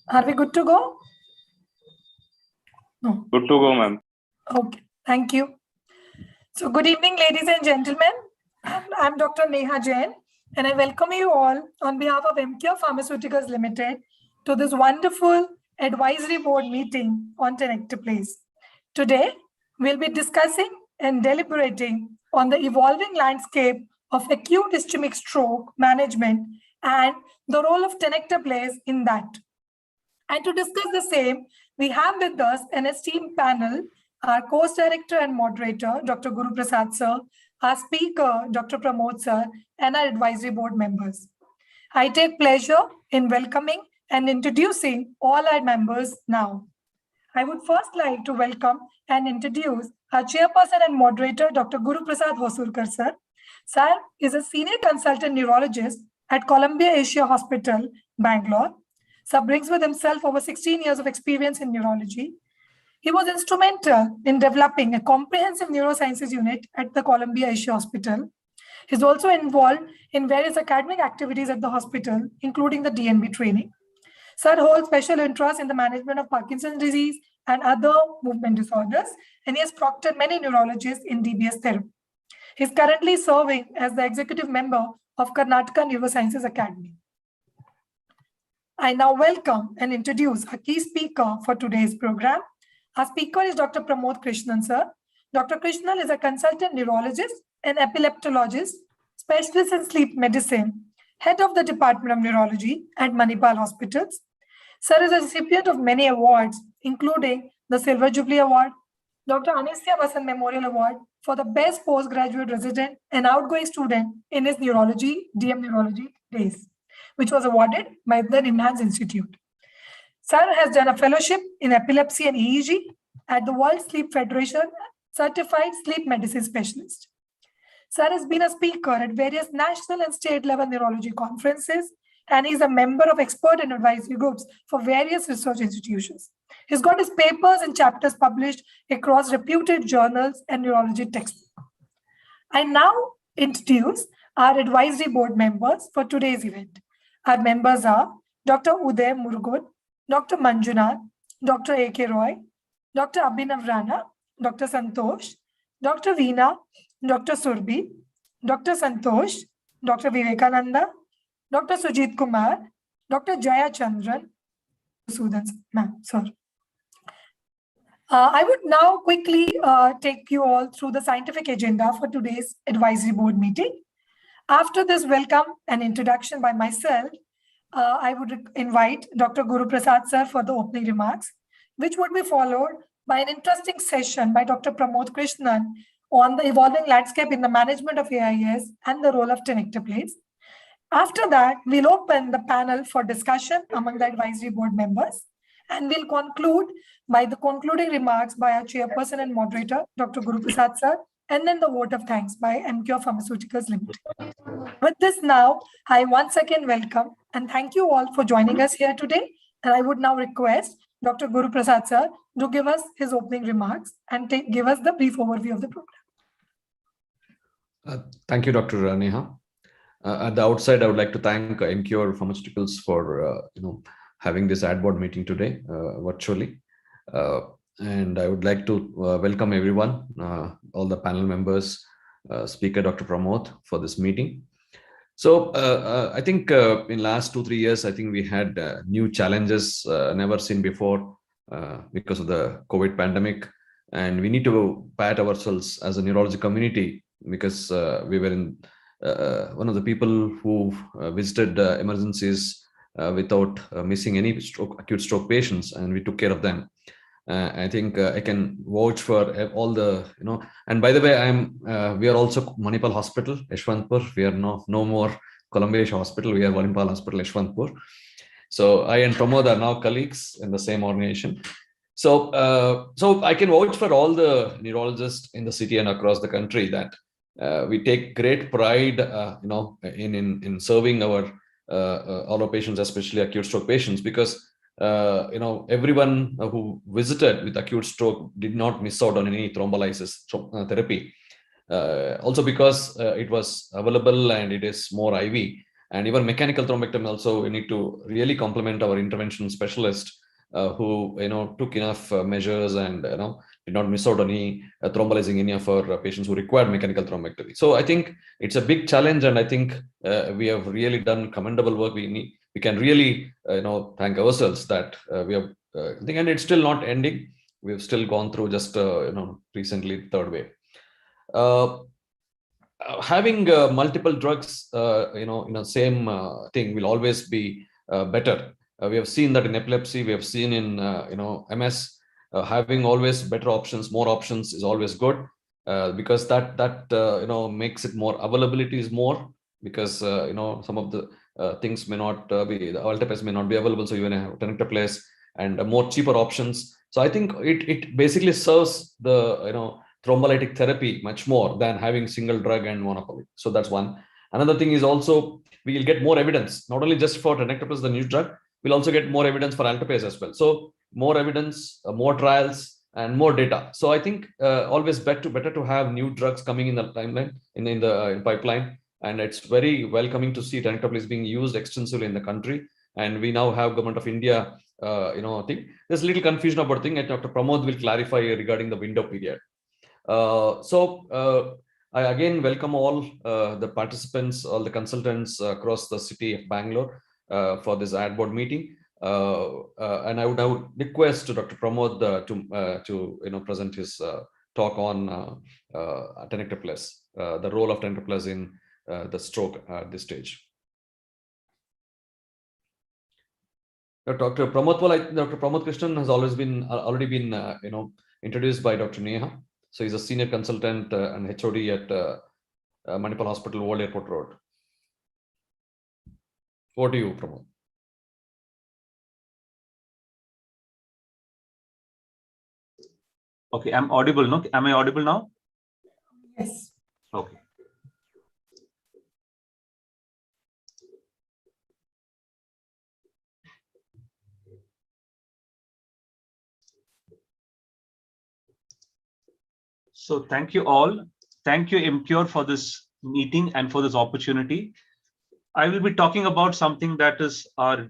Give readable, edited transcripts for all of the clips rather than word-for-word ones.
Are we good to go? No. Good to go, ma'am. Okay, thank you. So good evening, ladies and gentlemen. I'm Dr. Neha Jain, and I welcome you all on behalf of Emcure Pharmaceuticals Limited to this wonderful advisory board meeting on Tenectase. Today, we'll be discussing and deliberating on the evolving landscape of acute ischemic stroke management and the role of Tenectase in that. And to discuss the same, we have with us an esteemed panel, our course director and moderator, Dr. Guru Prasad sir, our speaker, Dr. Pramod sir, and our advisory board members. I take pleasure in welcoming and introducing all our members now. I would first like to welcome and introduce our chairperson and moderator, Dr. Guru Prasad Hosurkar sir. Sir is a senior consultant neurologist at Columbia Asia Hospital, Bangalore. Sir brings with himself over 16 years of experience in neurology. He was instrumental in developing a comprehensive neurosciences unit at the Columbia Asia Hospital. He's also involved in various academic activities at the hospital, including the DNB training. Sir holds special interest in the management of Parkinson's disease and other movement disorders, and he has proctored many neurologists in DBS therapy. He's currently serving as the executive member of Karnataka Neurosciences Academy. I now welcome and introduce our key speaker for today's program. Our speaker is Dr. Pramod Krishnan, sir. Dr. Krishnan is a consultant neurologist and epileptologist, specialist in sleep medicine, head of the Department of Neurology at Manipal Hospitals. Sir is a recipient of many awards, including the Silver Jubilee Award, Dr. Anisya Vasan Memorial Award for the best postgraduate resident and outgoing student in his neurology, DM neurology days, which was awarded by the Enhance Institute. Sir has done a fellowship in epilepsy and EEG at the World Sleep Federation, certified sleep medicine specialist. Sir has been a speaker at various national and state level neurology conferences, and he's a member of expert and advisory groups for various research institutions. He's got his papers and chapters published across reputed journals and neurology textbooks. I now introduce our advisory board members for today's event. Our members are Dr. Uday Murugan, Dr. Manjunath, Dr. A.K. Roy, Dr. Abhinav Rana, Dr. Santosh, Dr. Veena, Dr. Surbhi, Dr. Santosh, Dr. Vivekananda, Dr. Sujit Kumar, Dr. Jaya Chandran, Sudan, ma'am, sir. I would now quickly take you all through the scientific agenda for today's advisory board meeting. After this welcome and introduction by myself, I would invite Dr. Guru Prasad sir for the opening remarks, which would be followed by an interesting session by Dr. Pramod Krishnan on the evolving landscape in the management of AIS and the role of Tenectase. After that, we'll open the panel for discussion among the advisory board members, and we'll conclude by the concluding remarks by our chairperson and moderator, Dr. Guru Prasad sir, and then the vote of thanks by Emcure Pharmaceuticals Limited. With this now, I once again welcome and thank you all for joining us here today. And I would now request Dr. Guru Prasad sir to give us his opening remarks and give us the brief overview of the program. Thank you, Dr. Neha. At the outside, I would like to thank Emcure Pharmaceuticals for having this ad board meeting today virtually. And I would like to welcome everyone, all the panel members, speaker Dr. Pramod for this meeting. So I think in last 2-3 years, I think we had new challenges never seen before because of the COVID pandemic. And we need to pat ourselves as a neurology community because we were in one of the people who visited emergencies without missing any acute stroke patients, and we took care of them. I think I can vouch for all the, and by the way, we are also Manipal Hospital, Yeshwantpur. We are no more Columbia Hospital. We are Manipal Hospital, Yeshwantpur. So I and Pramod are now colleagues in the same organization. So I can vouch for all the neurologists in the city and across the country that we take great pride, in serving all our patients, especially acute stroke patients, because everyone who visited with acute stroke did not miss out on any thrombolysis therapy. Also because it was available and it is more IV. And even mechanical thrombectomy also, we need to really compliment our intervention specialist who took enough measures and did not miss out on any thrombolizing any of our patients who required mechanical thrombectomy. So I think it's a big challenge, and I think we have really done commendable work. We can really thank ourselves that we have. I think, and it's still not ending. We've still gone through just recently third wave. Having multiple drugs, same thing will always be better. We have seen that in epilepsy. We have seen in MS. Having always better options, more options is always good, because that makes it more, availability is more, because some of the things may not be, the Alteplase may not be available, so you have Tenectase and more cheaper options. So I think it basically serves the thrombolytic therapy much more than having single drug and monopoly. So that's one. Another thing is also we'll get more evidence, not only just for Tenectase, the new drug, we'll also get more evidence for Alteplase as well. So more evidence, more trials, and more data. So I think always better to have new drugs coming in the timeline, in the pipeline. And it's very welcoming to see Tenectase being used extensively in the country. And we now have Government of India, I think there's a little confusion about thing, and Dr. Pramod will clarify regarding the window period. I again welcome all the participants, all the consultants across the city of Bangalore for this ad board meeting. And I would request to Dr. Pramod to present his talk on Tenectase, the role of Tenectase in the stroke at this stage. Dr. Pramod Krishnan has already been introduced by Dr. Neha. So he's a senior consultant and HOD at Manipal Hospital, Old Airport Road. Over to you, Pramod. Okay, I'm audible, no? Am I audible now? Yes. Okay. So thank you all. Thank you, Emcure, for this meeting and for this opportunity. I will be talking about something that is our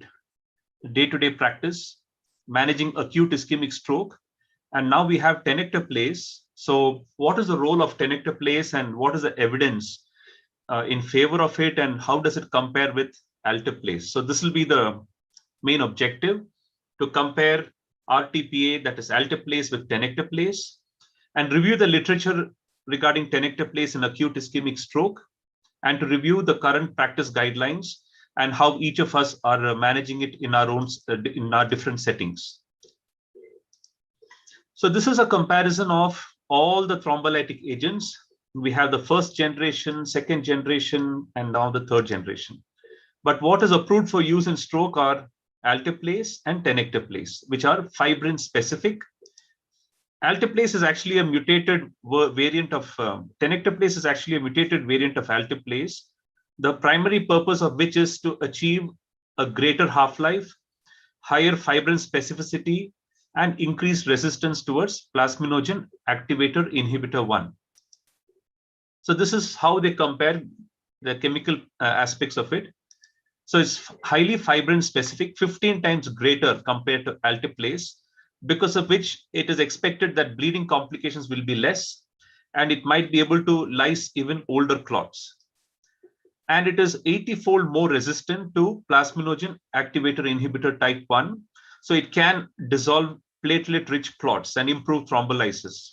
day-to-day practice, managing acute ischemic stroke. And now we have Tenectase. So what is the role of Tenectase and what is the evidence in favor of it, and how does it compare with Alteplase? So this will be the main objective, to compare RTPA, that is Alteplase, with Tenectase, and review the literature regarding Tenectase in acute ischemic stroke, and to review the current practice guidelines and how each of us are managing it in our own in our different settings. So this is a comparison of all the thrombolytic agents. We have the first generation, second generation, and now the third generation. But what is approved for use in stroke are Alteplase and Tenectase, which are fibrin specific. Alteplase is actually a mutated variant of Tenectase is actually a mutated variant of Alteplase, the primary purpose of which is to achieve a greater half-life, higher fibrin specificity, and increased resistance towards plasminogen activator inhibitor 1. So this is how they compare the chemical aspects of it. So it's highly fibrin specific, 15 times greater compared to Alteplase, because of which it is expected that bleeding complications will be less, and it might be able to lyse even older clots. And it is 80-fold more resistant to plasminogen activator inhibitor type 1. So it can dissolve platelet-rich clots and improve thrombolysis.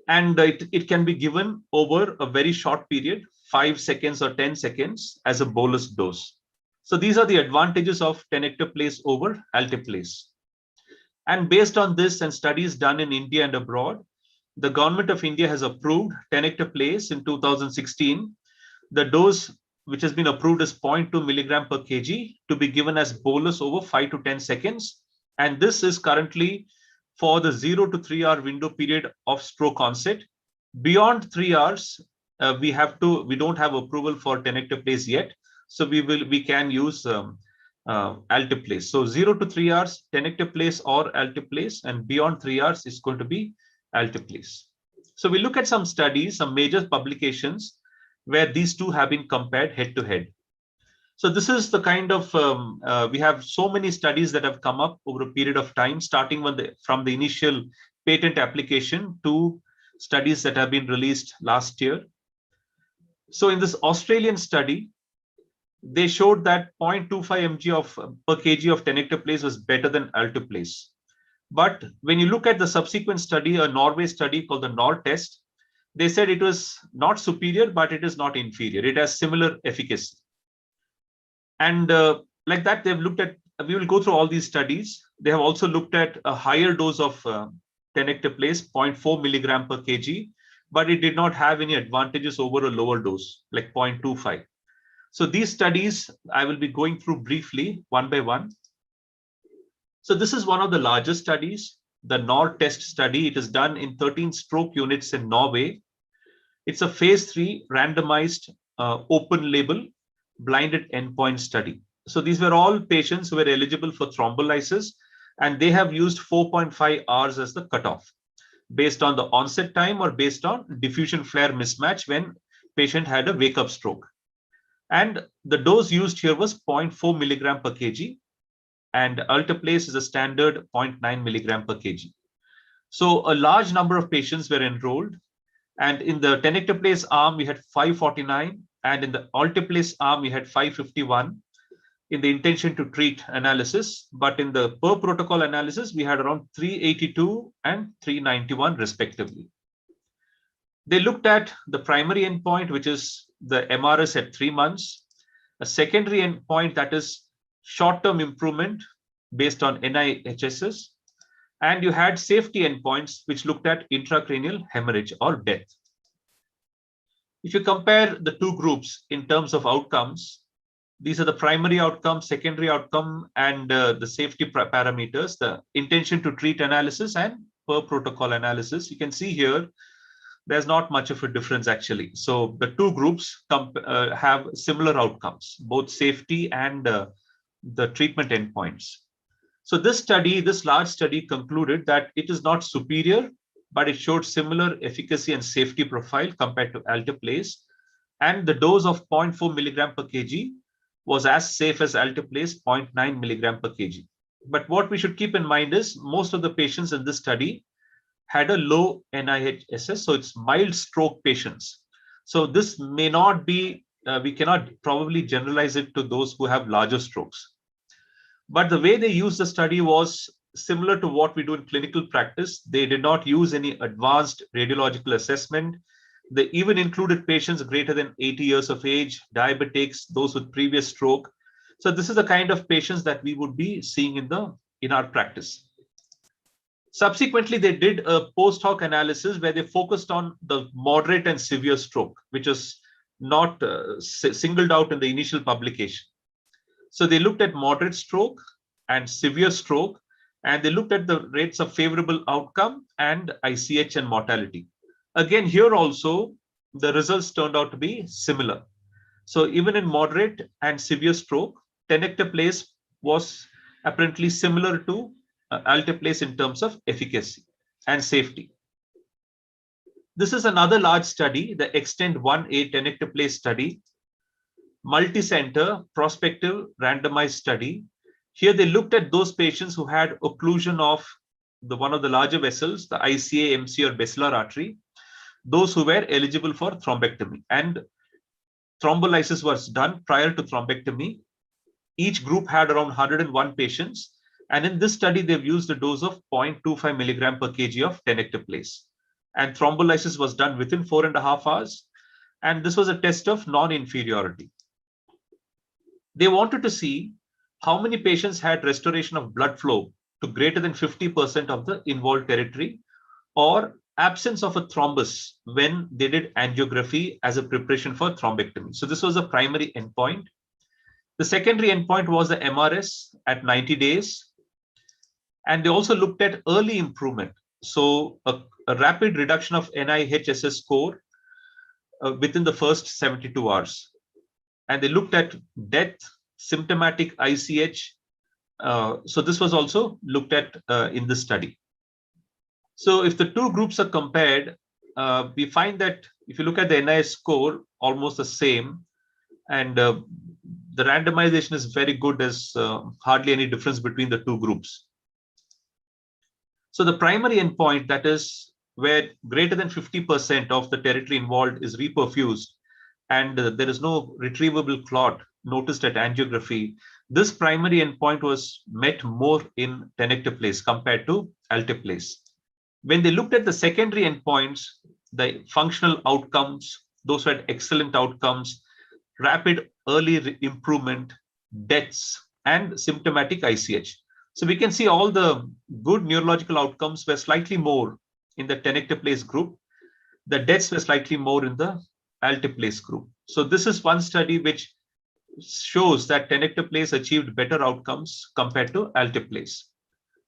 And it can be given over a very short period, 5 seconds or 10 seconds, as a bolus dose. So these are the advantages of Tenectase over Alteplase. And based on this and studies done in India and abroad, the government of India has approved Tenectase in 2016. The dose which has been approved is 0.2 milligram per kg to be given as bolus over 5 to 10 seconds. And this is currently for the 0 to 3 hour window period of stroke onset. Beyond 3 hours, we don't have approval for Tenectase yet. So we can use Alteplase. So 0 to 3 hours, Tenectase or Alteplase, and beyond 3 hours is going to be Alteplase. So we look at some studies, some major publications where these two have been compared head to head. So this is the kind of, we have so many studies that have come up over a period of time, starting from the initial patent application to studies that have been released last year. So in this Australian study, they showed that 0.25 mg per kg of tenectase was better than alteplase. But when you look at the subsequent study, a Norway study called the NOR test, they said it was not superior, but it is not inferior. It has similar efficacy. And like that, they've looked at, we will go through all these studies. They have also looked at a higher dose of tenectase, 0.4 milligram per kg, but it did not have any advantages over a lower dose, like 0.25. So these studies, I will be going through briefly, one by one. So this is one of the largest studies, the NOR test study. It is done in 13 stroke units in Norway. It's a phase 3 randomized open label blinded endpoint study. So these were all patients who were eligible for thrombolysis, and they have used 4.5 hours as the cutoff based on the onset time or based on diffusion flare mismatch when patient had a wake-up stroke. And the dose used here was 0.4 milligram per kg, and alteplase is a standard 0.9 milligram per kg. So a large number of patients were enrolled, and in the tenectase arm we had 549, and in the alteplase arm we had 551 in the intention to treat analysis, but in the per protocol analysis we had around 382 and 391 respectively. They looked at the primary endpoint, which is the MRS at 3 months, a secondary endpoint, that is short-term improvement based on NIHSS, and you had safety endpoints which looked at intracranial hemorrhage or death. If you compare the two groups in terms of outcomes, these are the primary outcome, secondary outcome, and the safety parameters, the intention to treat analysis and per protocol analysis. You can see here, there's not much of a difference actually. So the two groups have similar outcomes, both safety and the treatment endpoints. So this large study concluded that it is not superior, but it showed similar efficacy and safety profile compared to alteplase. And the dose of 0.4 milligram per kg was as safe as alteplase, 0.9 milligram per kg. But what we should keep in mind is most of the patients in this study had a low NIHSS, so it's mild stroke patients. So this may not be, we cannot probably generalize it to those who have larger strokes. But the way they used the study was similar to what we do in clinical practice. They did not use any advanced radiological assessment. They even included patients greater than 80 years of age, diabetics, those with previous stroke. So this is the kind of patients that we would be seeing in our practice. Subsequently, they did a post hoc analysis where they focused on the moderate and severe stroke, which is not singled out in the initial publication. So they looked at moderate stroke and severe stroke, and they looked at the rates of favorable outcome and ICH and mortality. Again, here also, the results turned out to be similar. So even in moderate and severe stroke, tenectase was apparently similar to alteplase in terms of efficacy and safety. This is another large study, the Extend 1A tenectase study, multi-center prospective randomized study. Here they looked at those patients who had occlusion of one of the larger vessels, the ICA, Emcure, or basilar artery, those who were eligible for thrombectomy, and thrombolysis was done prior to thrombectomy. Each group had around 101 patients, and in this study they've used a dose of 0.25 milligram per kg of tenectase, and thrombolysis was done within 4.5 hours, and this was a test of non-inferiority. They wanted to see how many patients had restoration of blood flow to greater than 50% of the involved territory, or absence of a thrombus when they did angiography as a preparation for thrombectomy. So this was a primary endpoint. The secondary endpoint was the MRS at 90 days. And they also looked at early improvement. So a rapid reduction of NIHSS score within the first 72 hours. And they looked at death, symptomatic ICH. So this was also looked at in this study. So if the two groups are compared, we find that if you look at the NIH score, almost the same. And the the randomization is very good. There's hardly any difference between the two groups. So the primary endpoint, that is where greater than 50% of the territory involved is reperfused and there is no retrievable clot noticed at angiography, this primary endpoint was met more in tenecteplase compared to alteplase. When they looked at the secondary endpoints, the functional outcomes, those who had excellent outcomes, rapid early improvement, deaths, and symptomatic ICH. So we can see all the good neurological outcomes were slightly more in the tenecteplase group. The deaths were slightly more in the alteplase group. So this is one study which shows that tenecteplase achieved better outcomes compared to alteplase.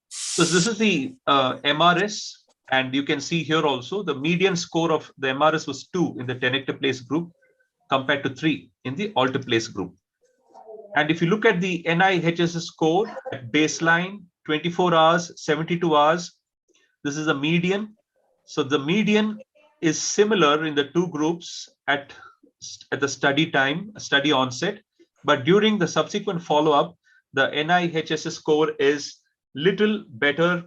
So this is the MRS, and you can see here also the median score of the MRS was 2 in the tenecteplase group compared to 3 in the alteplase group. And if you look at the NIHS score at baseline, 24 hours, 72 hours, this is a median. So the median is similar in the two groups at the study onset, but during the subsequent follow-up, the NIHS score is little better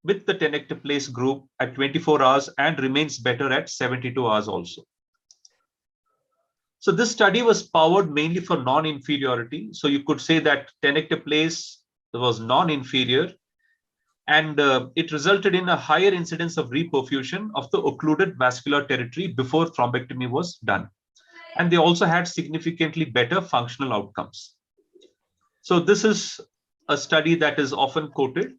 with the tenecteplase group at 24 hours and remains better at 72 hours also. So this study was powered mainly for non-inferiority. So you could say that tenecteplase was non-inferior, and it resulted in a higher incidence of reperfusion of the occluded vascular territory before thrombectomy was done. And they also had significantly better functional outcomes. So this is a study that is often quoted.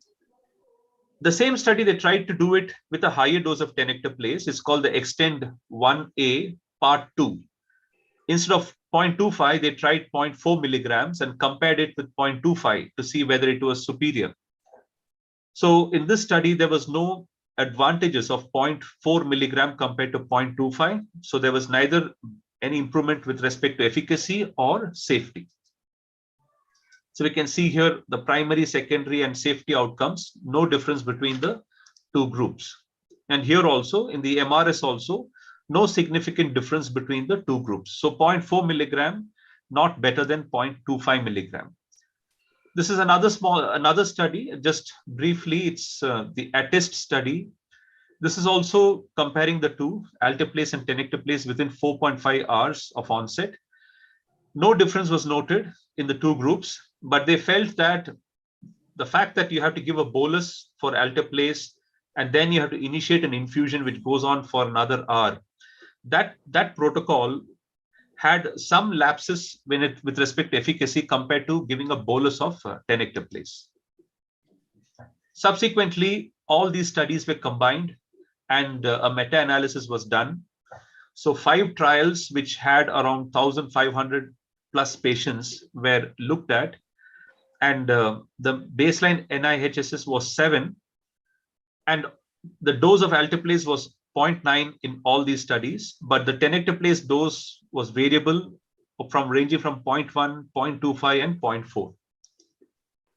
The same study, they tried to do it with a higher dose of tenecteplase. It's called the Extend 1A Part 2. Instead of 0.25, they tried 0.4 milligrams and compared it with 0.25 to see whether it was superior. So in this study, there was no advantages of 0.4 milligram compared to 0.25. So there was neither any improvement with respect to efficacy or safety. So we can see here the primary, secondary, and safety outcomes, no difference between the two groups. And here also in the MRS also, no significant difference between the two groups. So 0.4 milligram, not better than 0.25 milligram. This is another study, just briefly, it's the ATTEST study. This is also comparing the two, alteplase and tenecteplase, within 4.5 hours of onset. No difference was noted in the two groups, but they felt that the fact that you have to give a bolus for alteplase and then you have to initiate an infusion which goes on for another hour, that protocol had some lapses with respect to efficacy compared to giving a bolus of tenecteplase. Subsequently, all these studies were combined and a meta-analysis was done. So 5 trials which had around 1,500 plus patients were looked at, and the baseline NIHSS was 7, and the dose of alteplase was 0.9 in all these studies, but the tenecteplase dose was variable ranging from 0.1, 0.25, and 0.4.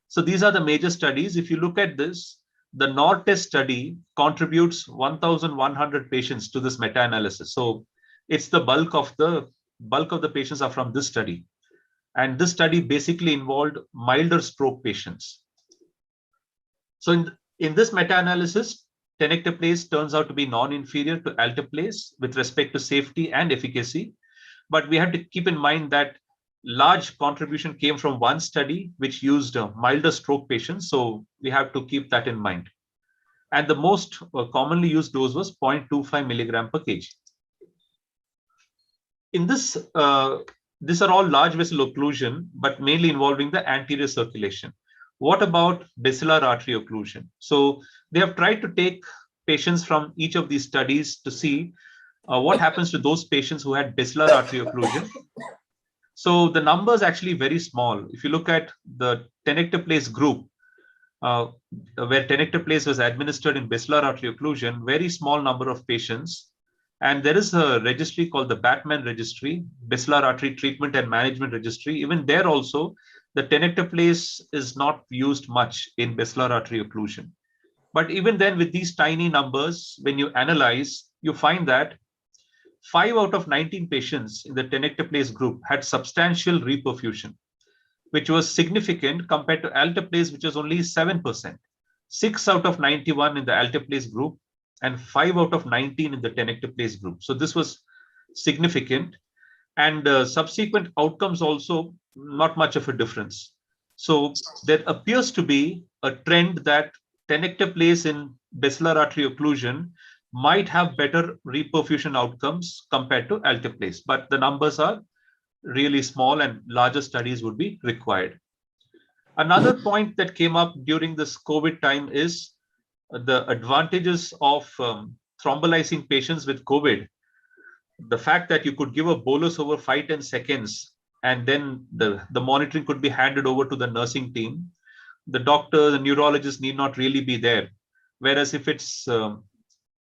So these are the major studies. If you look at this, the NORTEST study contributes 1,100 patients to this meta-analysis. So it's the bulk of the patients are from this study. And this study basically involved milder stroke patients. So in this meta-analysis, tenecteplase turns out to be non-inferior to alteplase with respect to safety and efficacy. But we have to keep in mind that large contribution came from one study which used milder stroke patients. So we have to keep that in mind. And the most commonly used dose was 0.25 milligram per kg. In this, these are all large vessel occlusion, but mainly involving the anterior circulation. What about basilar artery occlusion? So they have tried to take patients from each of these studies to see what happens to those patients who had basilar artery occlusion. So the number is actually very small. If you look at the tenecteplase group, where tenecteplase was administered in basilar artery occlusion, very small number of patients. And there is a registry called the Batman registry, basilar artery treatment and management registry. Even there also, the tenecteplase is not used much in basilar artery occlusion. But even then, with these tiny numbers, when you analyze, you find that 5 out of 19 patients in the tenecteplase group had substantial reperfusion, which was significant compared to alteplase, which was only 7%. 6 out of 91 in the alteplase group and 5 out of 19 in the tenecteplase group. So this was significant. And subsequent outcomes also not much of a difference. So there appears to be a trend that tenecteplase in basilar artery occlusion might have better reperfusion outcomes compared to alteplase, but the numbers are really small and larger studies would be required. Another point that came up during this COVID time is the advantages of thrombolizing patients with COVID. The fact that you could give a bolus over 5-10 seconds and then the monitoring could be handed over to the nursing team. The doctor, the neurologist need not really be there. Whereas if it's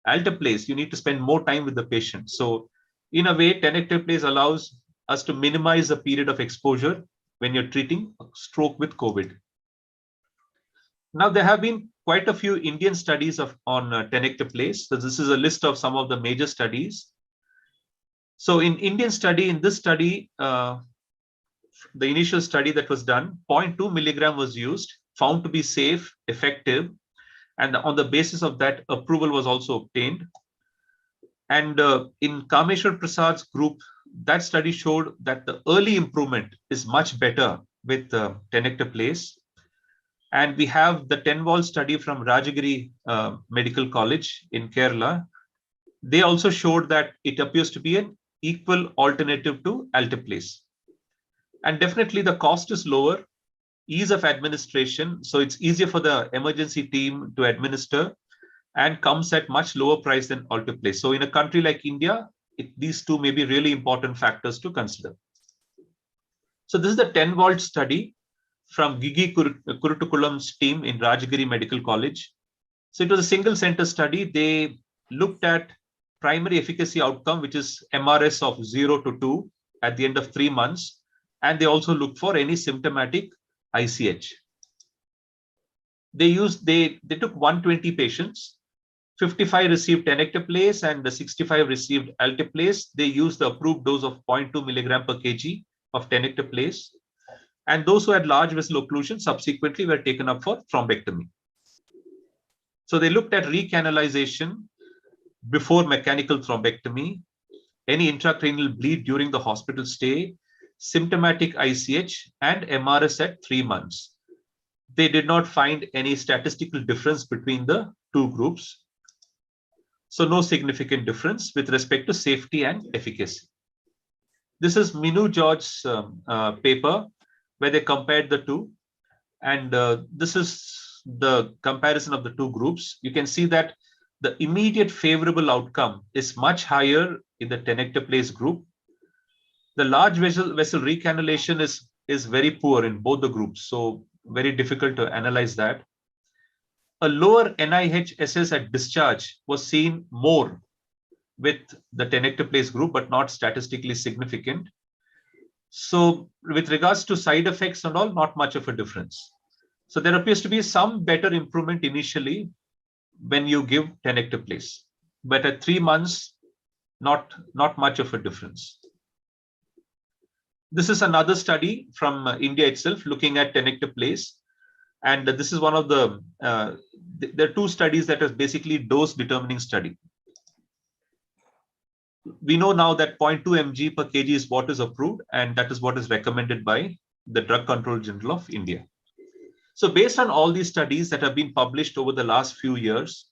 alteplase, you need to spend more time with the patient. So in a way, tenecteplase allows us to minimize the period of exposure when you're treating a stroke with COVID. Now, there have been quite a few Indian studies on tenecteplase. So this is a list of some of the major studies. So in Indian study, in this study, the initial study that was done, 0.2 milligram was used, found to be safe, effective, and on the basis of that, approval was also obtained. And in Kameshwar Prasad's group, that study showed that the early improvement is much better with tenecteplase. And we have the 10-wall study from Rajagiri Medical College in Kerala. They also showed that it appears to be an equal alternative to alteplase. And definitely the cost is lower, ease of administration. So it's easier for the emergency team to administer and comes at much lower price than alteplase. So in a country like India, these two may be really important factors to consider. So this is the 10-wall study from Gigi Kurutukulam's team in Rajagiri Medical College. So it was a single center study. They looked at primary efficacy outcome, which is MRS of 0 to 2 at the end of 3 months. And they also looked for any symptomatic ICH. They took 120 patients, 55 received tenecteplase and 65 received alteplase. They used the approved dose of 0.2 milligram per kg of tenecteplase. And those who had large vessel occlusion subsequently were taken up for thrombectomy. So they looked at recanalization before mechanical thrombectomy, any intracranial bleed during the hospital stay, symptomatic ICH, and MRS at 3 months. They did not find any statistical difference between the two groups. So no significant difference with respect to safety and efficacy. This is Minu George's paper where they compared the two. And this is the comparison of the two groups. You can see that the immediate favorable outcome is much higher in the tenecteplase group. The large vessel recannulation is very poor in both the groups. So very difficult to analyze that. A lower NIH-SS at discharge was seen more with the tenecteplase group, but not statistically significant. So with regards to side effects and all, not much of a difference. So there appears to be some better improvement initially when you give tenecteplase, but at 3 months, not much of a difference. This is another study from India itself looking at tenecteplase. And this is one of the, there are two studies that are basically dose determining study. We know now that 0.2 mg per kg is what is approved, and that is what is recommended by the Drug Control General of India. So based on all these studies that have been published over the last few years,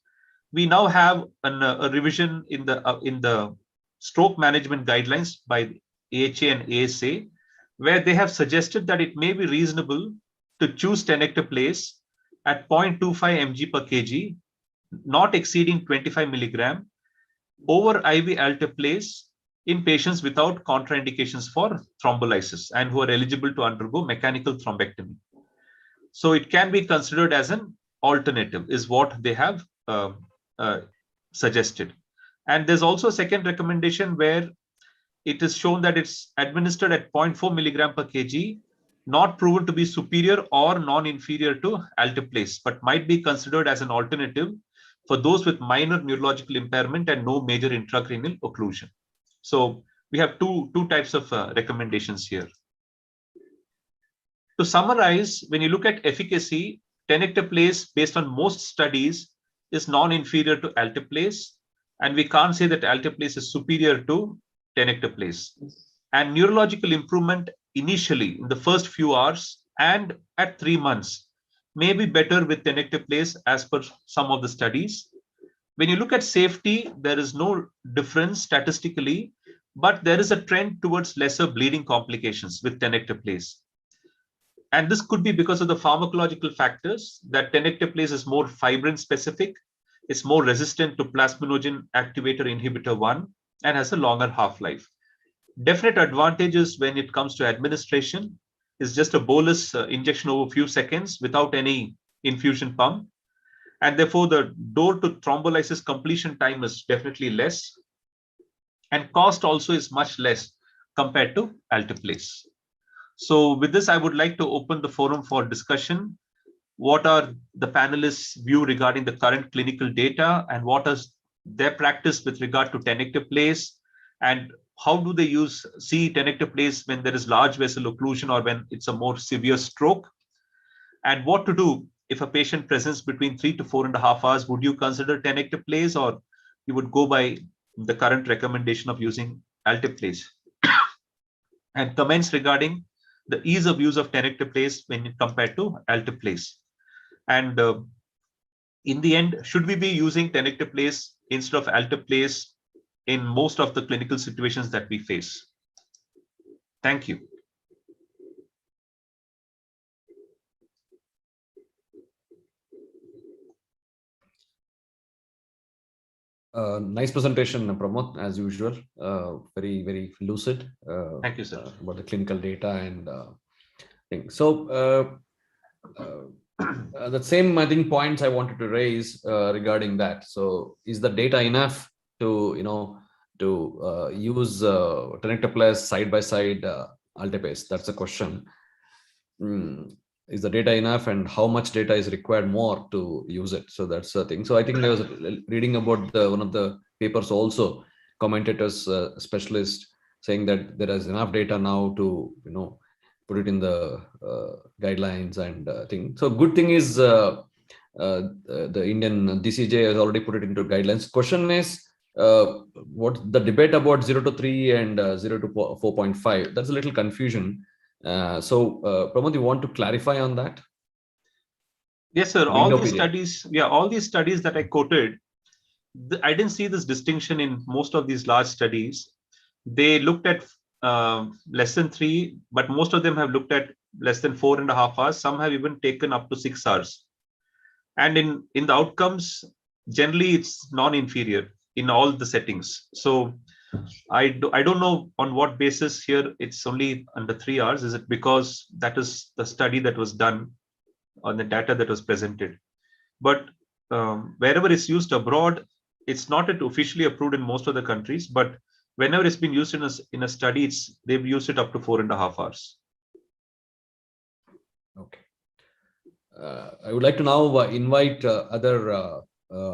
we now have a revision in the stroke management guidelines by AHA and ASA, where they have suggested that it may be reasonable to choose tenecteplase at 0.25 mg per kg, not exceeding 25 milligram, over IV alteplase in patients without contraindications for thrombolysis and who are eligible to undergo mechanical thrombectomy. So it can be considered as an alternative, is what they have suggested. And there's also a second recommendation where it is shown that it's administered at 0.4 milligram per kg, not proven to be superior or non-inferior to alteplase, but might be considered as an alternative for those with minor neurological impairment and no major intracranial occlusion. So we have two types of recommendations here. To summarize, when you look at efficacy, tenecteplase, based on most studies, is non-inferior to alteplase, and we can't say that alteplase is superior to tenecteplase. And neurological improvement initially in the first few hours and at 3 months may be better with tenecteplase as per some of the studies. When you look at safety, there is no difference statistically, but there is a trend towards lesser bleeding complications with tenecteplase. And this could be because of the pharmacological factors, that tenecteplase is more fibrin specific, it's more resistant to plasminogen activator inhibitor 1, and has a longer half-life. Definite advantages when it comes to administration is just a bolus injection over a few seconds without any infusion pump. And therefore, the door to thrombolysis completion time is definitely less. And cost also is much less compared to alteplase. So with this, I would like to open the forum for discussion. What are the panelists' view regarding the current clinical data, and what is their practice with regard to tenecteplase, and how do they see tenecteplase when there is large vessel occlusion or when it's a more severe stroke, and what to do if a patient presents between 3 to 4.5 hours? Would you consider tenecteplase, or you would go by the current recommendation of using alteplase? And comments regarding the ease of use of tenecteplase when compared to alteplase. And in the end, should we be using tenecteplase instead of alteplase in most of the clinical situations that we face? Thank you. Nice presentation, Pramod, as usual. Very, very lucid. Thank you, sir. About the clinical data and things. So the same, I think, points I wanted to raise regarding that. So is the data enough to, use tenecteplase side by side alteplase? That's the question. Is the data enough, and how much data is required more to use it? So that's the thing. So I think I was reading about one of the papers also, commentators, specialist, saying that there is enough data now to put it in the guidelines and thing. So good thing is the Indian DCJ has already put it into guidelines. Question is what the debate about 0 to 3 and 0 to 4.5. That's a little confusion. So Pramod, you want to clarify on that? Yes, sir. All these studies, all these studies that I quoted, I didn't see this distinction in most of these large studies. They looked at less than 3, but most of them have looked at less than 4.5 hours. Some have even taken up to 6 hours. And in the outcomes, generally it's non-inferior in all the settings. So I don't know on what basis here it's only under 3 hours. Is it because that is the study that was done on the data that was presented? But wherever it's used abroad, it's not officially approved in most of the countries, but whenever it's been used in a study, they've used it up to 4.5 hours. Okay. I would like to now invite other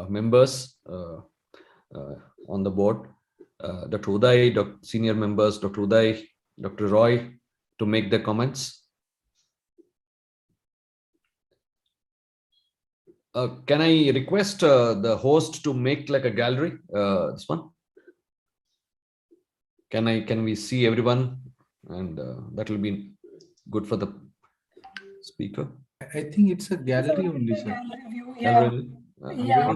members on the board. Dr. Uday, senior members, Dr. Uday, Dr. Roy, to make their comments. Can I request the host to make like a gallery? This one. Can we see everyone? And that will be good for the speaker. I think it's a gallery only, sir. Gallery, yeah.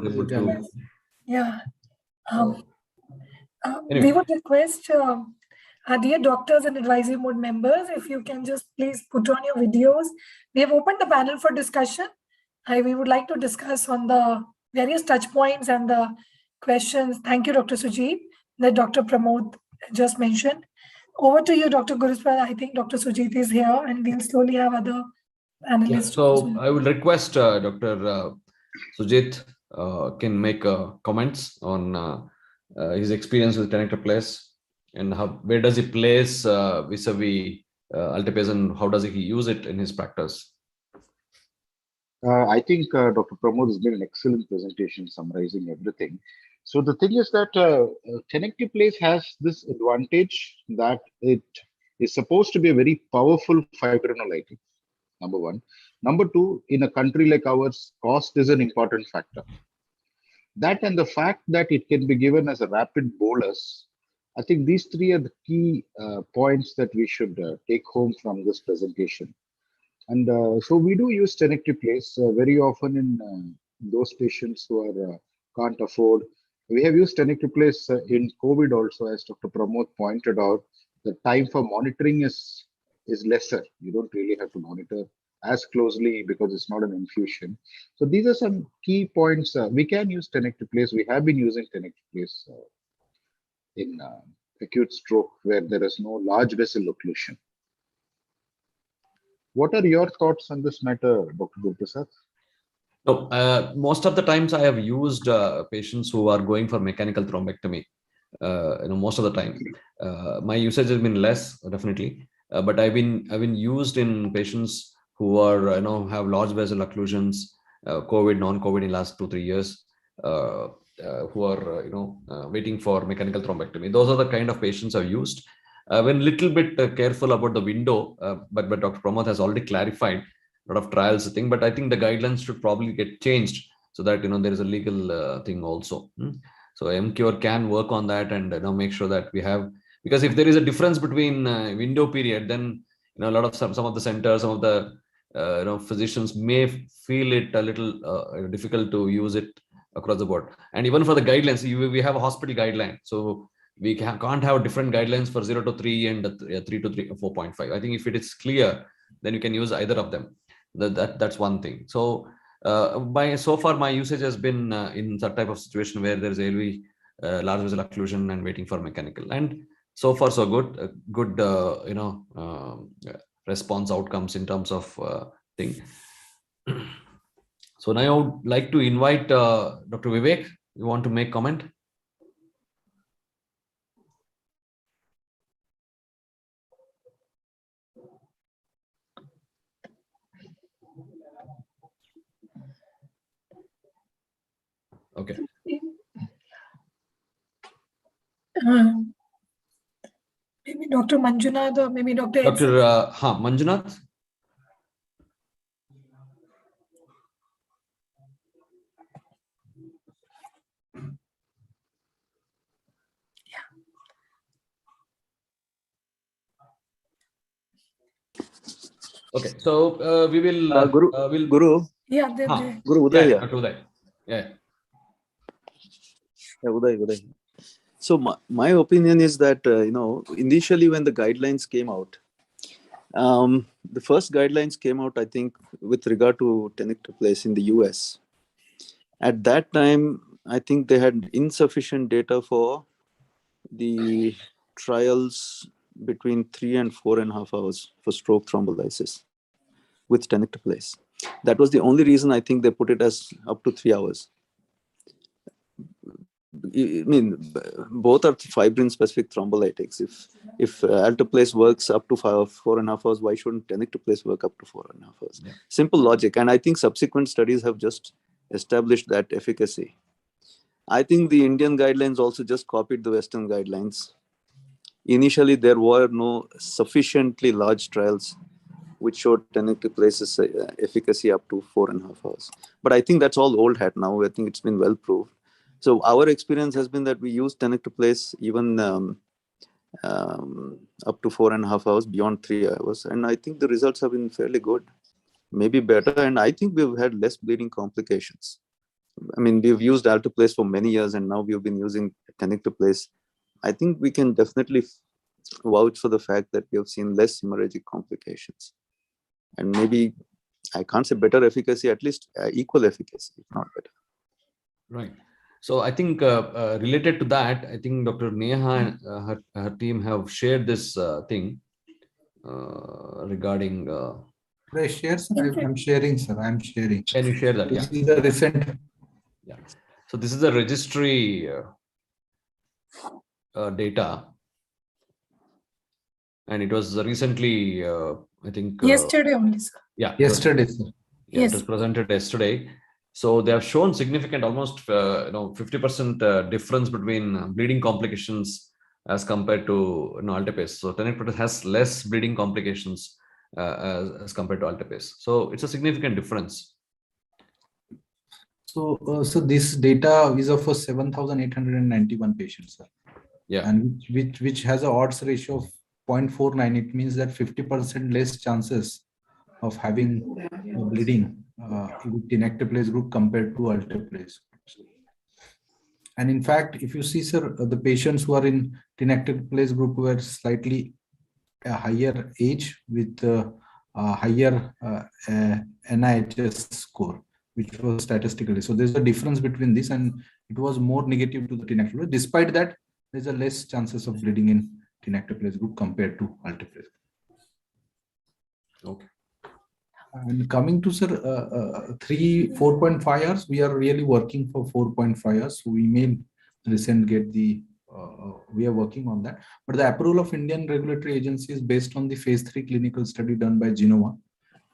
We would request our dear doctors and advisory board members, if you can just please put on your videos. We have opened the panel for discussion. We would like to discuss on the various touch points and the questions. Thank you, Dr. Sujit, that Dr. Pramod just mentioned. Over to you, Dr. Guruspal. I think Dr. Sujit is here, and we'll slowly have other panelists. Yeah, so I will request Dr. Sujit can make comments on his experience with tenecteplase and where does he place vis-a-vis alteplase, and how does he use it in his practice? I think Dr. Pramod has made an excellent presentation summarizing everything. So the thing is that Tenectase has this advantage that it is supposed to be a very powerful fibrinolytic. Number one. Number two, in a country like ours, cost is an important factor. That and the fact that it can be given as a rapid bolus, I think these three are the key points that we should take home from this presentation. And so we do use Tenectase very often in those patients who are can't afford. We have used Tenectase in COVID also, as Dr. Pramod pointed out. The time for monitoring is lesser. You don't really have to monitor as closely because it's not an infusion. So these are some key points. We can use Tenectase. We have been using Tenectase in acute stroke where there is no large vessel occlusion. What are your thoughts on this matter, Dr. Gurprasad? No, most of the times I have used patients who are going for mechanical thrombectomy. Most of the time, my usage has been less, definitely, but I've been used in patients who are have large vessel occlusions, COVID, non-COVID in last 2-3 years, who are waiting for mechanical thrombectomy. Those are the kind of patients I've used. I've been a little bit careful about the window, but Dr. Pramod has already clarified a lot of trials thing. But I think the guidelines should probably get changed so that there is a legal thing also. So Emcure can work on that and make sure that we have, because if there is a difference between window period, then a lot of some of the centers, some of the physicians may feel it a little difficult to use it across the board. And even for the guidelines, we have a hospital guideline, so we can't have different guidelines for 0 to 3 and 3 to 4.5. I think if it is clear, then you can use either of them. That's one thing. So so far my usage has been in that type of situation where there is a large vessel occlusion and waiting for mechanical, and so far so good response outcomes in terms of thing. So now I would like to invite Dr. Vivek. You want to make comment? Okay. Maybe Dr. Manjunath or maybe Dr. Manjunath. Okay, so we will Guru. Yeah, Guru Uday. Yeah, Dr. Uday. Yeah, Uday. So my opinion is that initially when the guidelines came out, the first guidelines came out, I think, with regard to Tenectase in the US. At that time, I think they had insufficient data for the trials between 3 and 4.5 hours for stroke thrombolysis with Tenectase. That was the only reason I think they put it as up to 3 hours. I mean, both are fibrin-specific thrombolytics. If alteplase works up to 4.5 hours, why shouldn't Tenectase work up to 4.5 hours? Yeah. Simple logic, and I think subsequent studies have just established that efficacy. I think the Indian guidelines also just copied the Western guidelines. Initially, there were no sufficiently large trials which showed Tenectase's efficacy up to 4.5 hours. But I think that's all old hat now. I think it's been well proved. So our experience has been that we use Tenectase even up to 4.5 hours, beyond 3 hours. And I think the results have been fairly good, maybe better. And I think we've had less bleeding complications. I mean, we've used alteplase for many years and now we've been using Tenectase. I think we can definitely vouch for the fact that we have seen less hemorrhagic complications. And maybe, I can't say better efficacy, at least equal efficacy, if not better. Right. So I think related to that, I think Dr. Neha and her team have shared this thing regarding. Could I share, sir? I'm sharing, sir. I'm sharing. Can you share that? This is the recent. Yeah. So this is the registry data, and it was recently, I think. Yesterday only, sir. Yeah. Yesterday, sir. Yeah, yes. It was presented yesterday. So they have shown significant, almost 50% difference between bleeding complications as compared to alteplase. So tenectase has less bleeding complications as compared to alteplase. So it's a significant difference. So, so this data is of 7,891 patients, sir. Yeah. And which has a odds ratio of 0.49. It means that 50% less chances of having bleeding with tenectase group compared to alteplase. And in fact, if you see, sir, the patients who are in tenectase group were slightly a higher age with higher NIHS score, which was statistically. So there's a difference between this, and it was more negative to the tenectase. Despite that, there's a less chances of bleeding in tenectase group compared to alteplase. Okay. And coming to, sir, 4.5 hours, we are really working for 4.5 hours. So we may recent get the, we are working on that. But the approval of Indian regulatory agency is based on the phase 3 clinical study done by Genova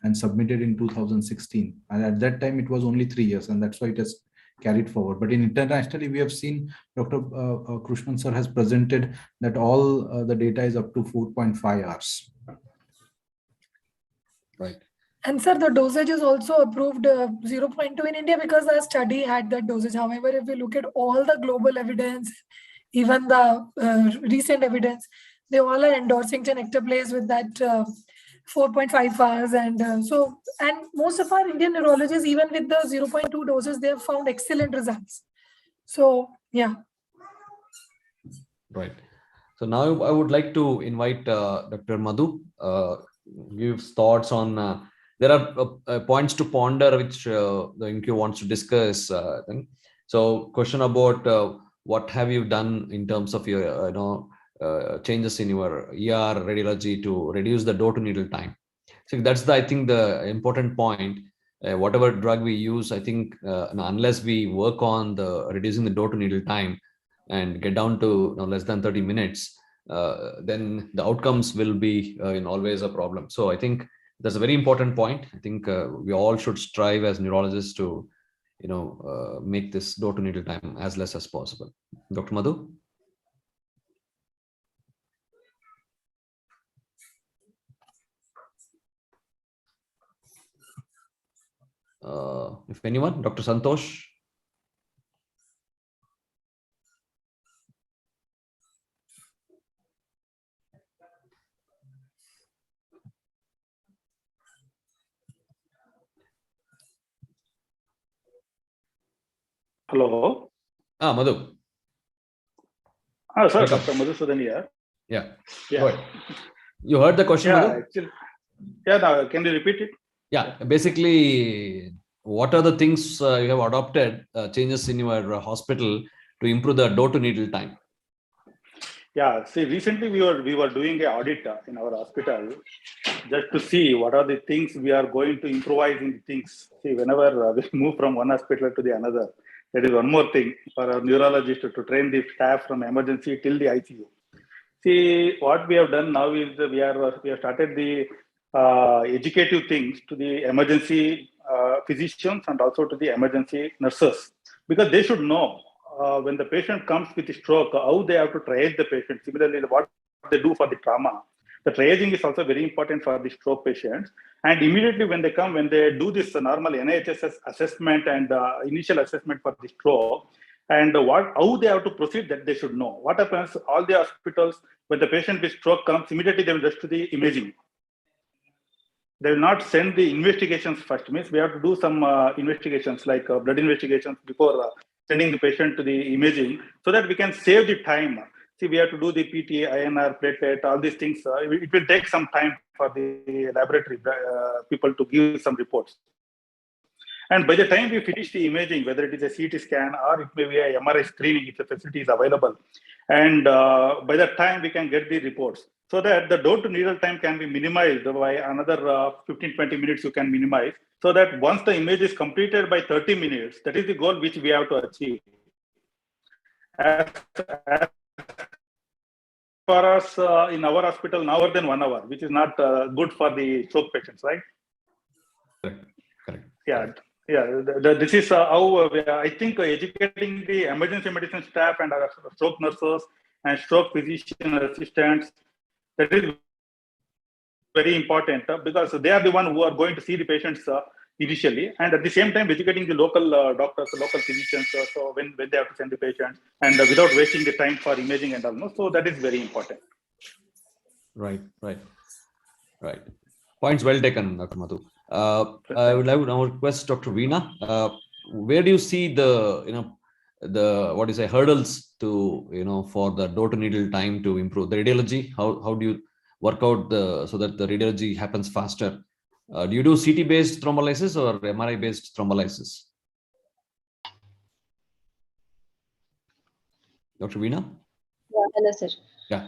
and submitted in 2016. And at that time, it was only 3 years, and that's why it has carried forward. But in internationally, we have seen Dr. Krishnan sir has presented that all the data is up to 4.5 hours. Right. And sir, the dosage is also approved 0.2 in India because our study had that dosage. However, if we look at all the global evidence, even the recent evidence, they all are endorsing tenectase with that 4.5 hours. And and most of our Indian neurologists, even with the 0.2 doses, they have found excellent results. So, yeah. Right. So now I would like to invite Dr. Madhu, give thoughts on there are points to ponder which the Emcure wants to discuss. So question about what have you done in terms of your changes in your ER radiology to reduce the door to needle time. So that's I think the important point. Whatever drug we use, I think unless we work on the reducing the door to needle time and get down to less than 30 minutes, then the outcomes will be always a problem. So I think that's a very important point. I think we all should strive as neurologists to make this door to needle time as less as possible. Dr. Madhu? If anyone, Dr. Santosh? Hello. Madhu. Sir, Welcome. Dr. Madhusudan here. Yeah. Yeah. Go ahead. You heard the question, Yeah, Madhu? actually, yeah. Now, can you repeat it? Yeah. Basically, what are the things you have adopted, changes in your hospital to improve the door to needle time? Yeah. See, recently we were doing an audit in our hospital just to see what are the things we are going to improvise in the things. See, whenever we move from one hospital to the another, there is one more thing for a neurologist to train the staff from emergency till the ICU. See, what we have done now is we have started the educative things to the emergency physicians and also to the emergency nurses, because they should know when the patient comes with a stroke, how they have to triage the patient. Similarly, what they do for the trauma. The triaging is also very important for the stroke patients. And immediately when they come, when they do this normal NIHS assessment and initial assessment for the stroke, and how they have to proceed, that they should know. What happens, all the hospitals, when the patient with stroke comes, immediately they will rush to the imaging. They will not send the investigations first. Means we have to do some investigations like blood investigations before sending the patient to the imaging, so that we can save the time. See, we have to do the PT, INR, platelet, all these things. It will take some time for the laboratory people to give some reports. And by the time we finish the imaging, whether it is a CT scan or it may be a MRI screening, if the facility is available, and by that time we can get the reports, so that the door to needle time can be minimized by another 15-20 minutes. You can minimize, so that once the image is completed by 30 minutes, that is the goal which we have to achieve. As for us in our hospital, now more than 1 hour, which is not good for the stroke patients, right? Correct. Yeah. This is how I think educating the emergency medicine staff and our stroke nurses and stroke physician assistants, that is very important because they are the one who are going to see the patients initially, and at the same time educating the local doctors, local physicians, so when they have to send the patients, and without wasting the time for imaging and all. No? So that is very important. Right. Points well taken, Dr. Madhu. I would now request Dr. Veena. Where do you see the hurdles to for the door to needle time to improve the radiology? How do you work out so that the radiology happens faster? Do you do CT based thrombolysis or MRI based thrombolysis? Dr. Veena? Yeah, hello, sir. Yeah.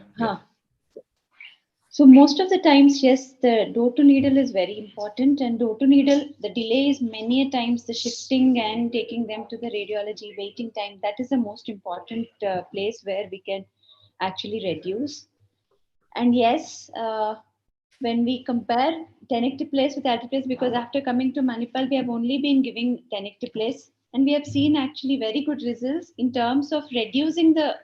So most of the times, yes, the door to needle is very important, and door to needle, the delay is many a times the shifting and taking them to the radiology waiting time. That is the most important place where we can actually reduce. And yes, when we compare Tenectase with Alteplase, because after coming to Manipal, we have only been giving Tenectase, and we have seen actually very good results in terms of reducing the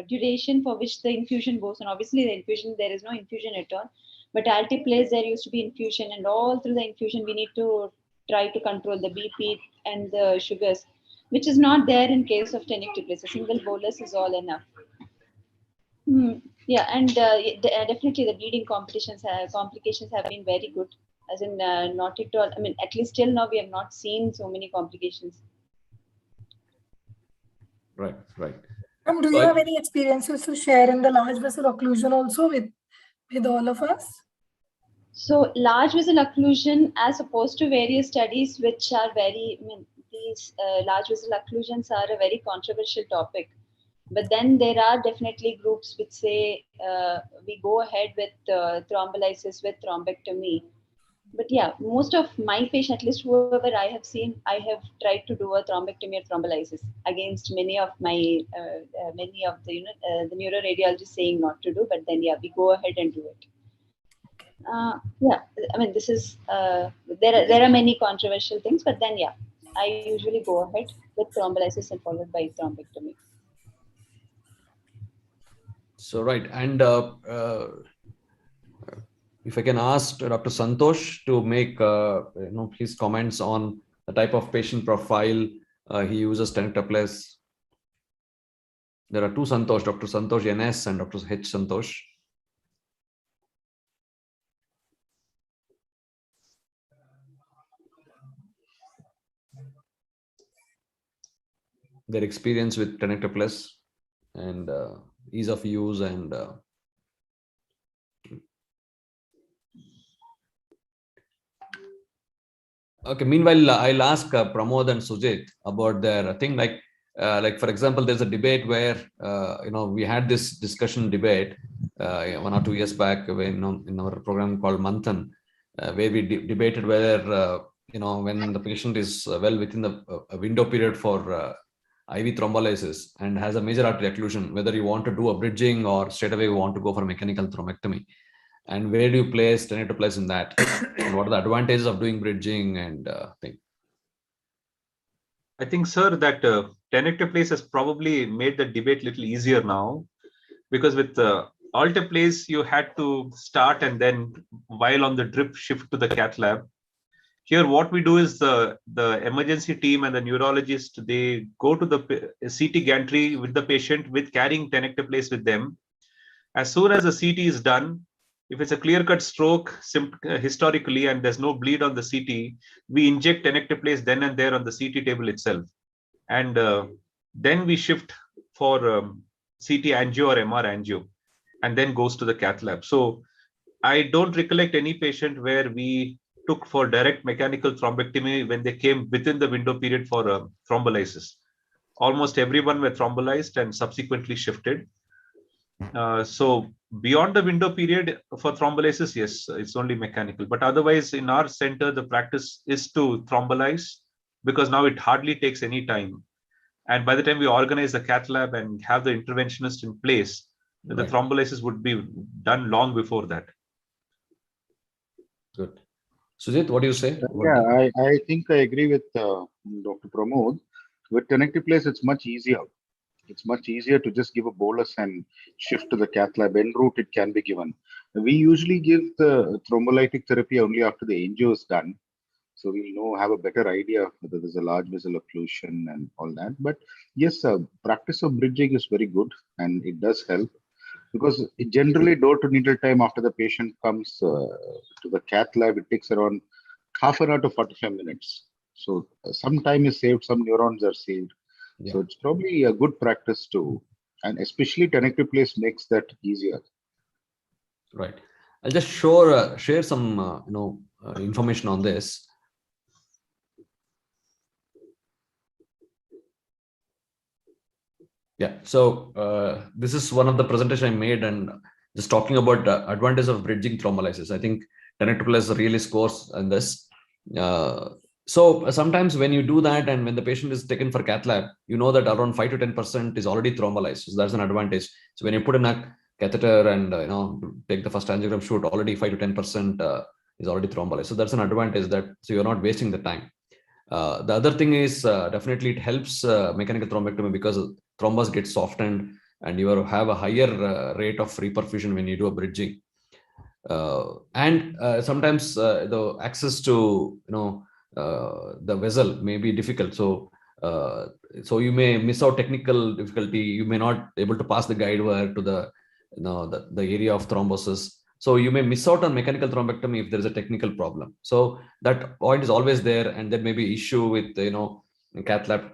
duration for which the infusion goes. And obviously the infusion, there is no infusion at all, but Alteplase, there used to be infusion, and all through the infusion we need to try to control the BP and the sugars, which is not there in case of Tenectase. A single bolus is all enough. Yeah, and definitely the bleeding complications have been very good, as in not at all. I mean, at least till now we have not seen so many complications. Right. Do you have any experiences to share in the large vessel occlusion also with all of us? So large vessel occlusion, as opposed to various studies which are these large vessel occlusions are a very controversial topic. But then there are definitely groups which say we go ahead with thrombolysis with thrombectomy. But yeah, most of my patients, at least whoever I have seen, I have tried to do a thrombectomy or thrombolysis against many of my the neuroradiologists saying not to do. But then yeah, we go ahead and do it. Yeah, I mean, this is there are many controversial things, but then yeah, I usually go ahead with thrombolysis and followed by thrombectomy. So right, and if I can ask Dr. Santosh to make his comments on the type of patient profile he uses Tenectase. There are two Santosh, Dr. Santosh NS and Dr. H. Santosh. Their experience with Tenectase and ease of use and okay. Meanwhile, I'll ask Pramod and Sujit about their thing. Like for example, there's a debate where we had this discussion debate 1 or 2 years back when in our program called Manthan, where we debated whether when the patient is well within the window period for IV thrombolysis and has a major artery occlusion, whether you want to do a bridging or straight away you want to go for mechanical thrombectomy, and where do you place Tenectase in that? And what are the advantages of doing bridging and thing? I think, sir, that Tenectase has probably made the debate a little easier now, because with Alteplase you had to start and then while on the drip shift to the cath lab. Here, what we do is the emergency team and the neurologist, they go to the CT gantry with the patient with carrying Tenectase with them. As soon as the CT is done, if it's a clear-cut stroke historically and there's no bleed on the CT, we inject Tenectase then and there on the CT table itself. And then we shift for CT angio or MR angio, and then goes to the cath lab. So I don't recollect any patient where we took for direct mechanical thrombectomy when they came within the window period for thrombolysis. Almost everyone were thrombolized and subsequently shifted. So beyond the window period for thrombolysis, yes, it's only mechanical. But otherwise, in our center, the practice is to thrombolize, because now it hardly takes any time. And by the time we organize the cath lab and have the interventionist in place, the thrombolysis would be done long before that. Good. Sujit, what do you say? Yeah, I think I agree with Dr. Pramod. With Tenectase, it's much easier. It's much easier to just give a bolus and shift to the cath lab. En route, it can be given. We usually give the thrombolytic therapy only after the angio is done. So we'll have a better idea whether there's a large vessel occlusion and all that. But yes, practice of bridging is very good and it does help, because generally door to needle time after the patient comes to the cath lab, it takes around half an hour to 45 minutes. So some time is saved, some neurons are saved. Yeah. So it's probably a good practice too. And especially Tenectase makes that easier. Right. I'll just share some information on this. Yeah. So this is one of the presentation I made, and just talking about the advantage of bridging thrombolysis. I think Tenectase really scores in this. So sometimes when you do that, and when the patient is taken for cath lab, you know that around 5 to 10% is already thrombolyzed. So that's an advantage. So when you put in a catheter and take the first angiogram shoot, already 5 to 10% is already thrombolyzed. So that's an advantage, that so you're not wasting the time. The other thing is definitely it helps mechanical thrombectomy, because thrombus gets softened and you have a higher rate of reperfusion when you do a bridging. And sometimes the access to the vessel may be difficult. So you may miss out technical difficulty. You may not able to pass the guide wire to the area of thrombosis. So you may miss out on mechanical thrombectomy if there is a technical problem. So that point is always there, and there may be issue with cath lab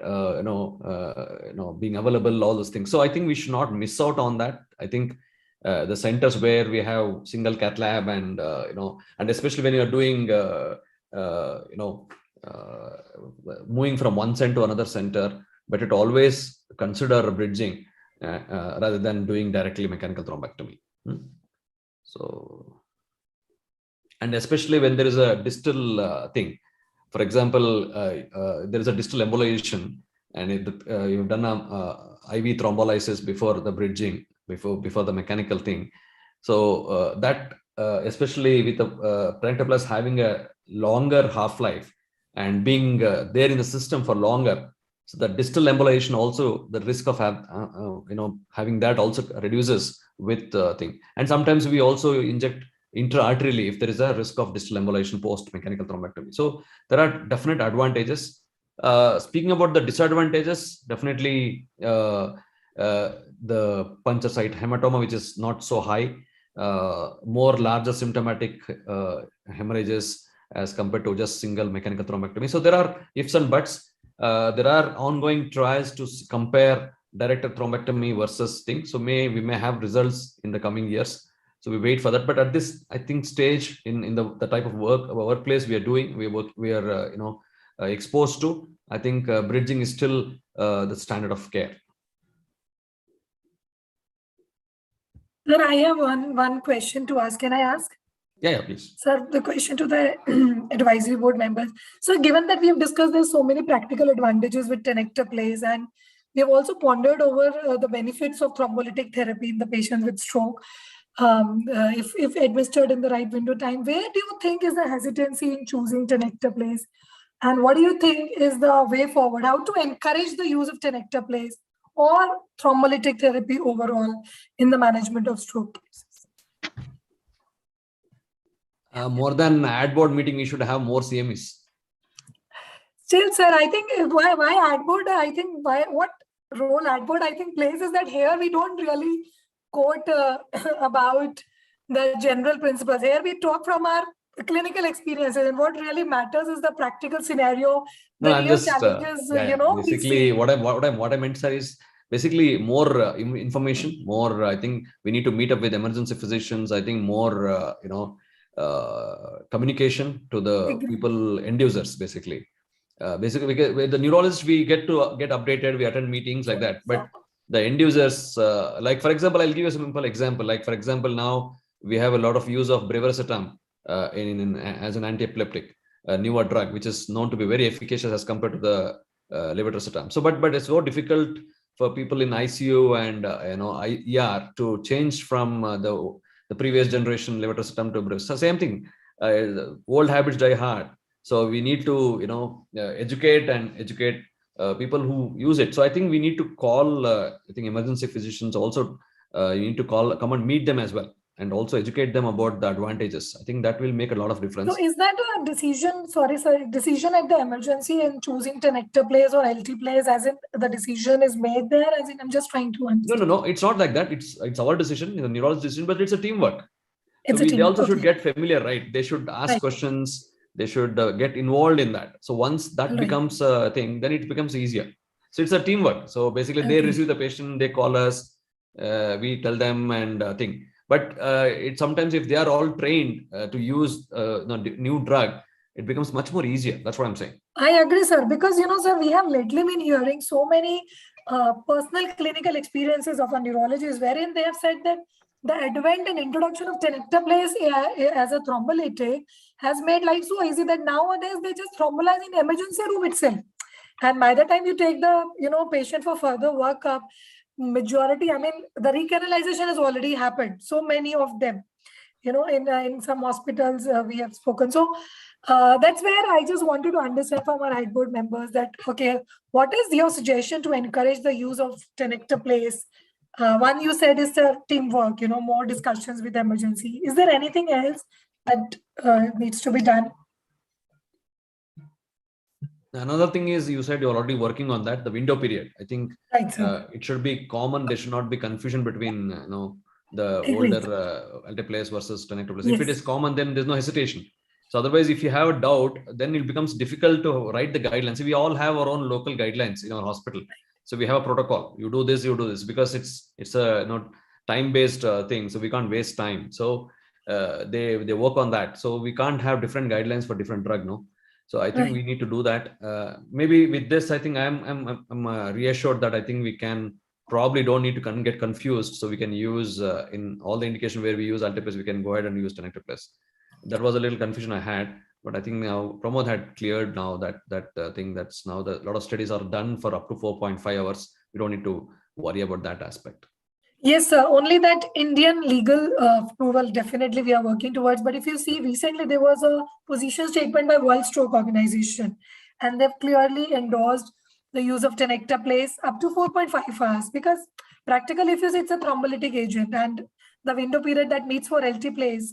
being available, all those things. So I think we should not miss out on that. I think the centers where we have single cath lab and and especially when you are doing moving from one center to another center, but it always consider bridging rather than doing directly mechanical thrombectomy. So, and especially when there is a distal thing, for example, there is a distal embolization, and you've done a IV thrombolysis before the bridging, before the mechanical thing. So that especially with the Tenectase having a longer half-life and being there in the system for longer, so the distal embolization also, the risk of having that also reduces with the thing. And sometimes we also inject intra-arterially if there is a risk of distal embolization post mechanical thrombectomy. So there are definite advantages. Speaking about the disadvantages, definitely the puncture site hematoma, which is not so high, more larger symptomatic hemorrhages as compared to just single mechanical thrombectomy. So there are ifs and buts. There are ongoing trials to compare directed thrombectomy versus things. So we may have results in the coming years. So we wait for that. But at this, I think, stage in the type of workplace we are doing, we are exposed to, I think bridging is still the standard of care. Sir, I have one question to ask. Can I ask? Yeah, please. Sir, the question to the advisory board members. So given that we have discussed there's so many practical advantages with Tenectase, and we have also pondered over the benefits of thrombolytic therapy in the patients with stroke, if administered in the right window time, where do you think is the hesitancy in choosing Tenectase? And what do you think is the way forward? How to encourage the use of Tenectase or thrombolytic therapy overall in the management of stroke cases? More than ad board meeting, we should have more CMEs. Still, sir, I think why ad board? I think what role ad board I think plays is that here we don't really quote about the general principles. Here we talk from our clinical experiences, and what really matters is the practical scenario, the real challenges. Basically, what I meant, sir, is basically more information. More, I think we need to meet up with emergency physicians. I think more, communication to the people, end users, basically. Basically, with the neurologists, we get updated. We attend meetings like that, but the end users, like for example, I'll give you a simple example. Like for example, now we have a lot of use of brivaracetam as an anti-epileptic, a newer drug, which is known to be very efficacious as compared to the levetiracetam. So, but it's so difficult for people in ICU and ER to change from the previous generation levetiracetam to brivaracetam. Same thing. old habits die hard. So we need to, educate people who use it. So I think we need to call, I think emergency physicians also, you need to come and meet them as well, and also educate them about the advantages. I think that will make a lot of difference. So is that a decision, decision at the emergency in choosing Tenectase or Alteplase, as in the decision is made there? As in, I'm just trying to understand. No, it's not like that. It's our decision, the neurologist decision, but it's a teamwork. It's so a team. They also Okay. should get familiar, right? They should ask questions. They should get involved in that. So once that becomes a thing, then it becomes easier. So it's a teamwork. So basically, they receive the patient, they call us, we tell them and thing. But it sometimes, if they are all trained to use new drug, it becomes much more easier. That's what I'm saying. I agree, sir, because sir, we have lately been hearing so many personal clinical experiences of a neurologist wherein they have said that the advent and introduction of Tenectase as a thrombolytic has made life so easy that nowadays they just thrombolize in emergency room itself. And by the time you take the patient for further workup, majority, I mean, the recanalization has already happened. So many of them, in some hospitals we have spoken. So that's where I just wanted to understand from our head board members that, okay, what is your suggestion to encourage the use of Tenectase? One you said is the teamwork, more discussions with emergency. Is there anything else that needs to be done? Another thing is, you said you're already working on that, the window period. I think it should be common. There should not be confusion between the older Alteplase versus Tenectase. Yes. If it is common, then there's no hesitation. So otherwise, if you have a doubt, then it becomes difficult to write the guidelines. We all have our own local guidelines in our hospital. So we have a protocol. You do this, because it's a time-based thing. So we can't waste time. So they work on that. So we can't have different guidelines for different drug, no. So I think we need to do that. Maybe with this, I think I'm reassured that I think we can probably don't need to get confused. So we can use in all the indication where we use Alteplase, we can go ahead and use Tenectase. That was a little confusion I had, but I think now Pramod had cleared now that thing. That's now a lot of studies are done for up to 4.5 hours. We don't need to worry about that aspect. Yes, sir. Only that Indian legal approval definitely we are working towards. But if you see, recently there was a position statement by World Stroke Organization, and they've clearly endorsed the use of Tenectase up to 4.5 hours, because practically, if you see, it's a thrombolytic agent, and the window period that meets for Alteplase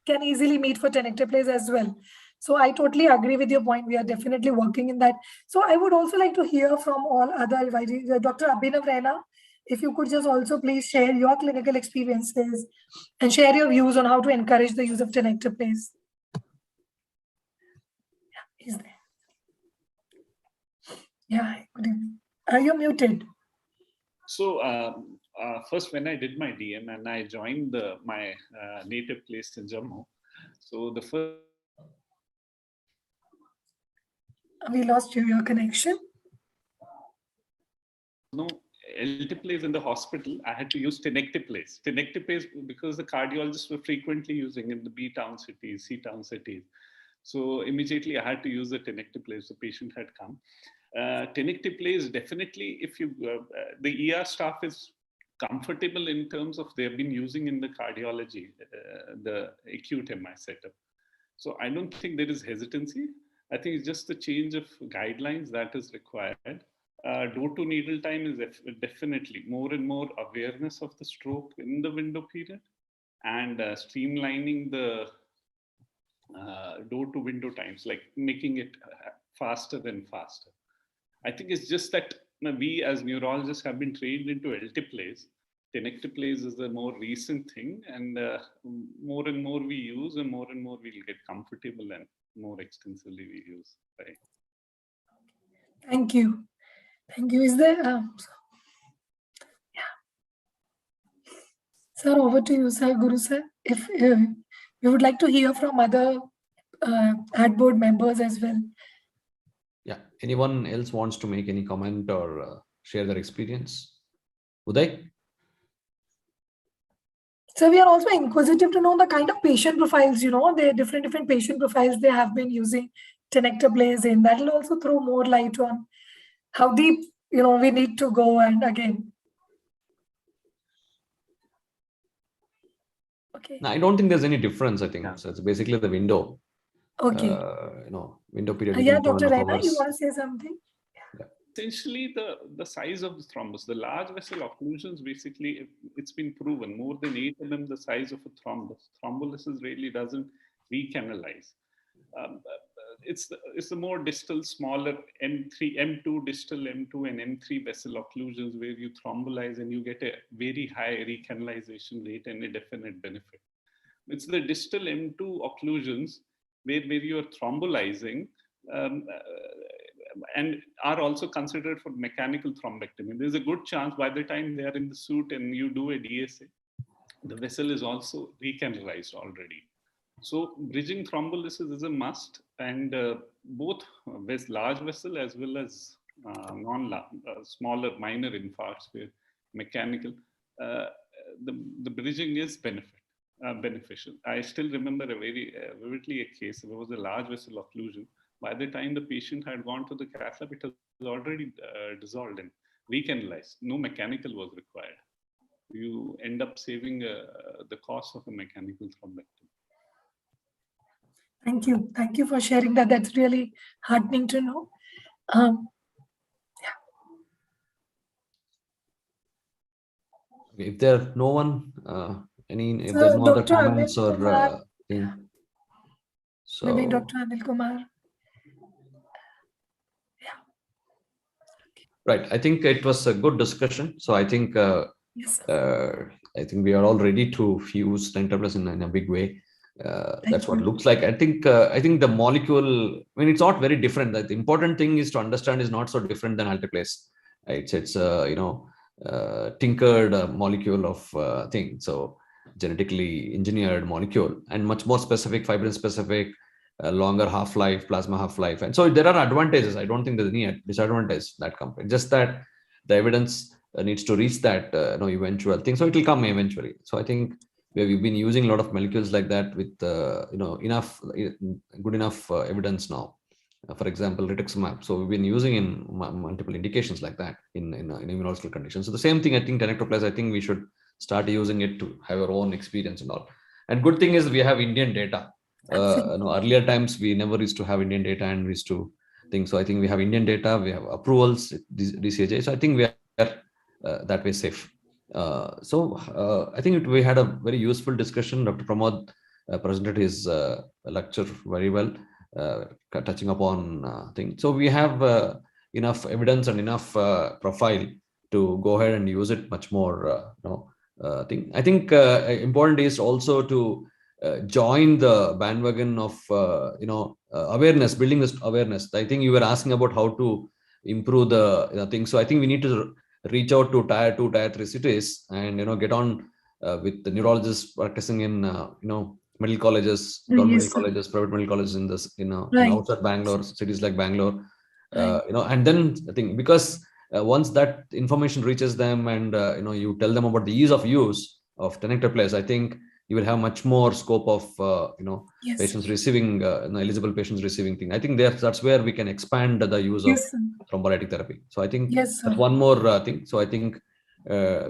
can easily meet for Tenectase as well. So I totally agree with your point. We are definitely working in that. So I would also like to hear from all other advisors, Dr. Abhinav Raina. If you could just also please share your clinical experiences and share your views on how to encourage the use of Tenectase. Yeah, he's there. Yeah, good evening. Are you muted? So first, when I did my DM and I joined my native place in Jammu, so the first. We lost your connection. No. Alteplase in the hospital, I had to use Tenectase. Tenectase because the cardiologists were frequently using in the B town cities, C town cities. So immediately I had to use the Tenectase. The patient had come. Tenectase definitely, if you the ER staff is comfortable in terms of they've been using in the cardiology, the acute MI setup. So I don't think there is hesitancy. I think it's just the change of guidelines that is required. Door to needle time is definitely more and more awareness of the stroke in the window period, and streamlining the door to window times, like making it faster and faster. I think it's just that we as neurologists have been trained into Alteplase. Tenectase is a more recent thing, and more and more we use, and more we'll get comfortable, and more extensively we use. Right. Thank you. Thank you. Is there? Yeah. Sir, over to you, sir, Guru sir. If you would like to hear from other ad board members as well. Yeah. Anyone else wants to make any comment or share their experience? Uday? So we are also inquisitive to know the kind of patient profiles, the different patient profiles they have been using Tenectase in. That will also throw more light on how deep, we need to go. And again, Okay. No, I don't think there's any difference. I think so. It's basically the window. Okay. Window period. Yeah, within Dr. 2.5 Raina, you hours. want to say something? Essentially, the size of the thrombus, the large vessel occlusions, basically, it's been proven more than 8 mm the size of a thrombus. Thrombolysis really doesn't recanalize. It's the more distal, smaller M3, M2 distal, M2 and M3 vessel occlusions where you thrombolize and you get a very high recanalization rate and a definite benefit. It's the distal M2 occlusions where you are thrombolizing and are also considered for mechanical thrombectomy. There's a good chance by the time they are in the suit and you do a DSA, the vessel is also recanalized already. So bridging thrombolysis is a must, and both large vessel as well as smaller minor infarcts where mechanical, the bridging is beneficial. I still remember a very vividly a case. There was a large vessel occlusion. By the time the patient had gone to the cath lab, it was already dissolved and recanalized. No mechanical was required. You end up saving the cost of a mechanical thrombectomy. Thank you. Thank you for sharing that. That's really heartening to know. If there's no one, if So, there's no other Dr. comments Anil or Kumar, thing. So maybe Dr. Anil Kumar. right, I think it was a good discussion. So I think Yes. I think we are all ready to use Tenectase in a big way. That's what it looks like. I think the molecule, I mean, it's not very different. The important thing is to understand is not so different than alteplase. Right? It's tinkered molecule of thing. So genetically engineered molecule and much more specific, fibrin specific, longer half-life, plasma half-life. And so there are advantages. I don't think there's any disadvantage that comes. Just that the evidence needs to reach that eventual thing. So it will come eventually. So I think we've been using a lot of molecules like that with good enough evidence now. For example, rituximab. So we've been using in multiple indications like that in immunological conditions. So the same thing, I think Tenectase, I think we should start using it to have our own experience and all. And good thing is we have Indian data. Earlier times we never used to have Indian data and we used to think. So I think we have Indian data, we have approvals, DCJ. So I think we are that way safe. I think we had a very useful discussion. Dr. Pramod presented his lecture very well, touching upon things. So we have enough evidence and enough profile to go ahead and use it much more. Thing. I think important is also to join the bandwagon of awareness, building this awareness. I think you were asking about how to improve the thing. So I think we need to reach out to tier 2, tier 3 cities and get on with the neurologists practicing in medical colleges, government medical colleges, private medical colleges in outside Bangalore, cities like Bangalore, and then I think because once that information reaches them and you tell them about the ease of use of Tenectase, I think you will have much more scope of patients receiving eligible patients receiving thing. I think that's where we can expand the use of thrombolytic therapy. So I think that's one more thing. So I think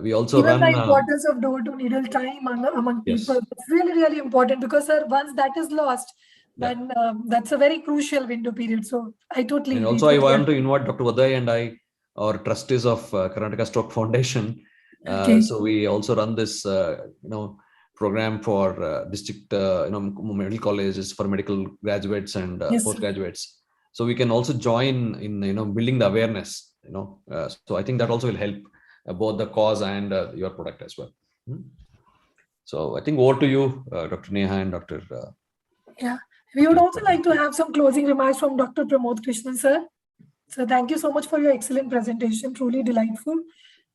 we also even run the importance of door-to-needle time among people. It's really, really important because, sir, once that is lost, then that's a very crucial window period. So I totally agree. Also, I want to invite Dr. Uday and I, our trustees of Karnataka Stroke Foundation. So we also run this, program for district, medical colleges for medical graduates and postgraduates. So we can also join in, building the awareness. So I think that also will help both the cause and your product as well. So I think over to you, Dr. Neha and Dr. Yeah, we would also like to have some closing remarks from Dr. Pramod Krishnan, sir. So thank you so much for your excellent presentation, truly delightful.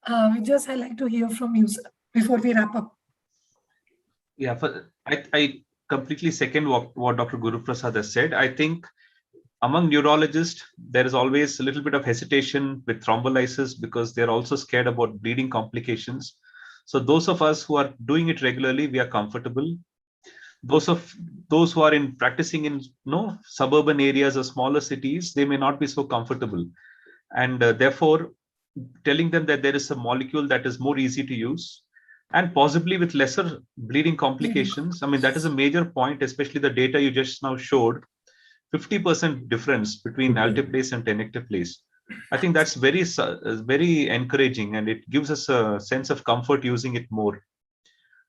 I'd like to hear from you, sir, before we wrap up. Yeah, I completely second what Dr. Guru Prasad has said. I think among neurologists, there is always a little bit of hesitation with thrombolysis because they're also scared about bleeding complications. So those of us who are doing it regularly, we are comfortable. Those who are practicing in suburban areas or smaller cities, they may not be so comfortable. And therefore, telling them that there is a molecule that is more easy to use, and possibly with lesser bleeding complications. I mean, that is a major point, especially the data you just now showed, 50% difference between alteplase and tenecteplase. I think that's very encouraging, and it gives us a sense of comfort using it more.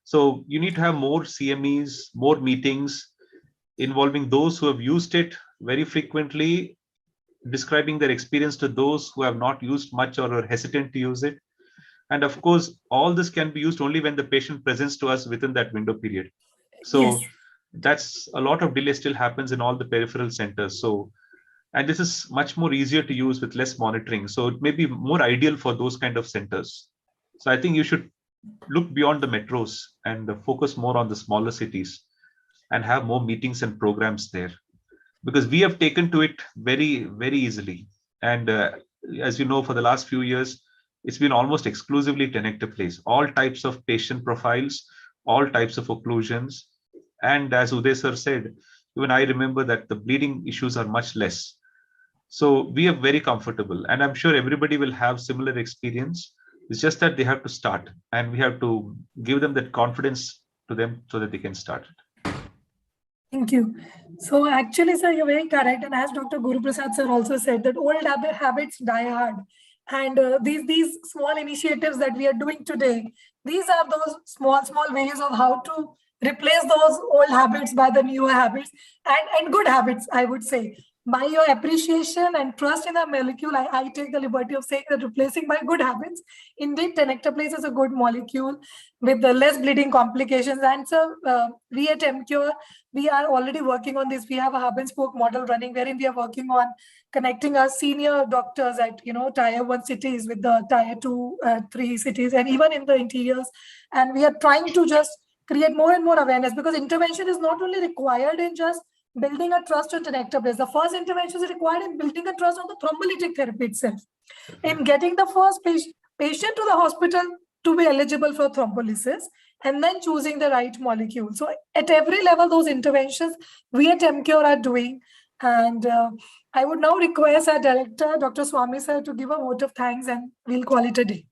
So you need to have more CMEs, more meetings involving those who have used it very frequently, describing their experience to those who have not used much or are hesitant to use it. And of course, all this can be used only when the patient presents to us within that window period. So Yes. that's a lot of delay still happens in all the peripheral centers. So, and this is much more easier to use with less monitoring. So it may be more ideal for those kind of centers. So I think you should look beyond the metros and focus more on the smaller cities and have more meetings and programs there, because we have taken to it very, very easily. And as you know, for the last few years, it's been almost exclusively tenecteplase, all types of patient profiles, all types of occlusions. And as Uday sir said, even I remember that the bleeding issues are much less. So we are very comfortable, and I'm sure everybody will have similar experience. It's just that they have to start, and we have to give them that confidence to them so that they can start it. Thank you. So actually, sir, you're very correct. And as Dr. Guru Prasad sir also said, that old habits die hard. And these small initiatives that we are doing today, these are those small ways of how to replace those old habits by the newer habits and good habits, I would say. By your appreciation and trust in the molecule, I take the liberty of saying that replacing by good habits, indeed, tenecteplase is a good molecule with the less bleeding complications. And so we at Emcure, we are already working on this. We have a hub and spoke model running wherein we are working on connecting our senior doctors at tier 1 cities with the tier 2, 3 cities, and even in the interiors. And we are trying to just create more and more awareness, because intervention is not only required in just building a trust on tenecteplase. The first intervention is required in building a trust on the thrombolytic therapy itself, in getting the first patient to the hospital to be eligible for thrombolysis, and then choosing the right molecule. So at every level, those interventions we at Emcure are doing. And I would now request our director, Dr. Swami sir, to give a vote of thanks, and we'll call it a day.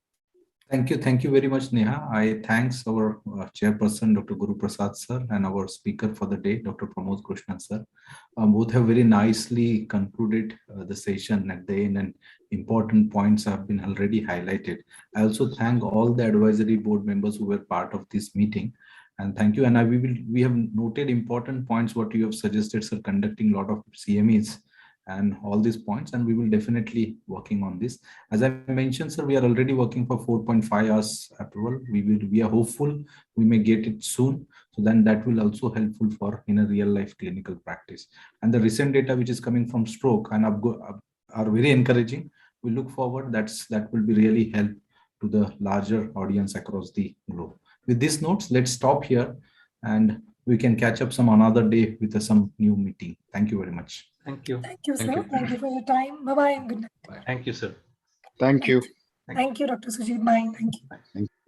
Thank you very much, Neha. I thanks our chairperson, Dr. Guru Prasad sir, and our speaker for the day, Dr. Pramod Krishnan sir. Both have very nicely concluded the session at the end, and important points have been already highlighted. I also thank all the advisory board members who were part of this meeting, and thank you. And we have noted important points what you have suggested, sir, conducting a lot of CMEs and all these points, and we will definitely working on this. As I mentioned, sir, we are already working for 4.5 hours approval. We are hopeful we may get it soon, so then that will also helpful for in a real life clinical practice. And the recent data which is coming from stroke and are very encouraging. We look forward that will be really help to the larger audience across the globe. With these notes, let's stop here, and we can catch up some another day with some new meeting. Thank you very much. Thank you. Thank you, sir. Thank you for your time. Bye-bye and good night. Thank you, sir. Thank you. Thank you, Dr. Sujit. Bye. Thank you. Thank you.